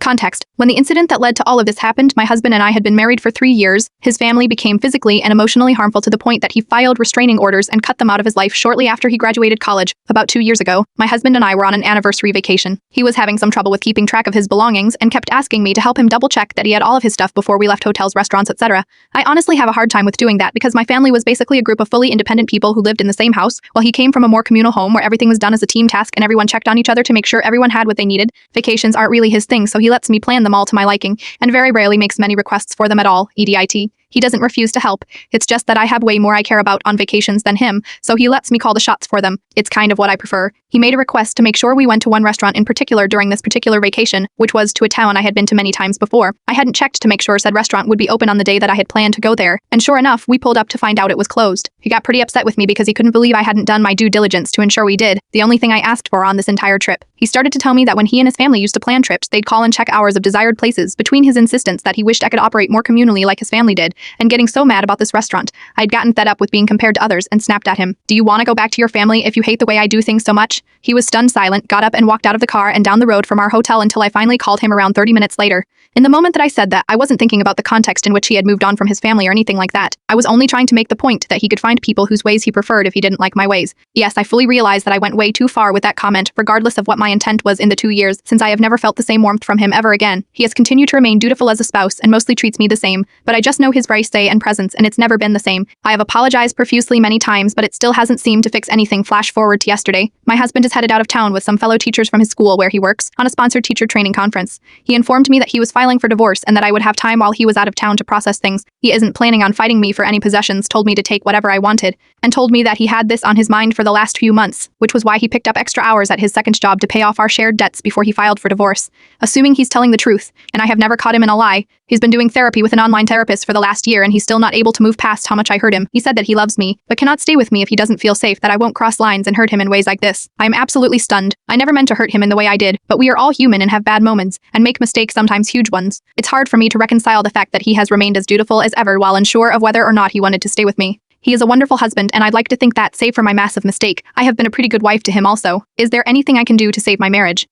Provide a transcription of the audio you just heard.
Context: when the incident that led to all of this happened, my husband and I had been married for 3 years. His family became physically and emotionally harmful to the point that he filed restraining orders and cut them out of his life shortly after he graduated college. About 2 years ago, my husband and I were on an anniversary vacation. He was having some trouble with keeping track of his belongings and kept asking me to help him double-check that he had all of his stuff before we left hotels, restaurants, etc. I honestly have a hard time with doing that because my family was basically a group of fully independent people who lived in the same house, while he came from a more communal home where everything was done as a team task and everyone checked on each other to make sure everyone had what they needed. Vacations aren't really his thing, so he lets me plan them all to my liking, and very rarely makes many requests for them at all, EDIT. He doesn't refuse to help. It's just that I have way more I care about on vacations than him, so he lets me call the shots for them. It's kind of what I prefer. He made a request to make sure we went to one restaurant in particular during this particular vacation, which was to a town I had been to many times before. I hadn't checked to make sure said restaurant would be open on the day that I had planned to go there, and sure enough, we pulled up to find out it was closed. He got pretty upset with me because he couldn't believe I hadn't done my due diligence to ensure we did, the only thing I asked for on this entire trip. He started to tell me that when he and his family used to plan trips, they'd call and check hours of desired places. Between his insistence that he wished I could operate more communally like his family did, and getting so mad about this restaurant, I'd gotten fed up with being compared to others and snapped at him. Do you want to go back to your family if you hate the way I do things so much? He was stunned silent, got up and walked out of the car and down the road from our hotel until I finally called him around 30 minutes later. In the moment that I said that, I wasn't thinking about the context in which he had moved on from his family or anything like that. I was only trying to make the point that he could find people whose ways he preferred if he didn't like my ways. Yes, I fully realize that I went way too far with that comment, regardless of what my intent was in the 2 years, since I have never felt the same warmth from him ever again. He has continued to remain dutiful as a spouse and mostly treats me the same, but I just know his very say and presence, and it's never been the same. I have apologized profusely many times, but it still hasn't seemed to fix anything. Flash forward to yesterday. My husband is headed out of town with some fellow teachers from his school where he works, on a sponsored teacher training conference. He informed me that he was filing for divorce and that I would have time while he was out of town to process things. He isn't planning on fighting me for any possessions, told me to take whatever I wanted, and told me that he had this on his mind for the last few months, which was why he picked up extra hours at his second job to pay off our shared debts before he filed for divorce. Assuming he's telling the truth, and I have never caught him in a lie, he's been doing therapy with an online therapist for the last year and he's still not able to move past how much I hurt him. He said that he loves me, but cannot stay with me if he doesn't feel safe that I won't cross lines and hurt him in ways like this. I am absolutely stunned. I never meant to hurt him in the way I did, but we are all human and have bad moments, and make mistakes, sometimes huge ones. It's hard for me to reconcile the fact that he has remained as dutiful as ever while unsure of whether or not he wanted to stay with me. He is a wonderful husband, and I'd like to think that, save for my massive mistake, I have been a pretty good wife to him also. Is there anything I can do to save my marriage?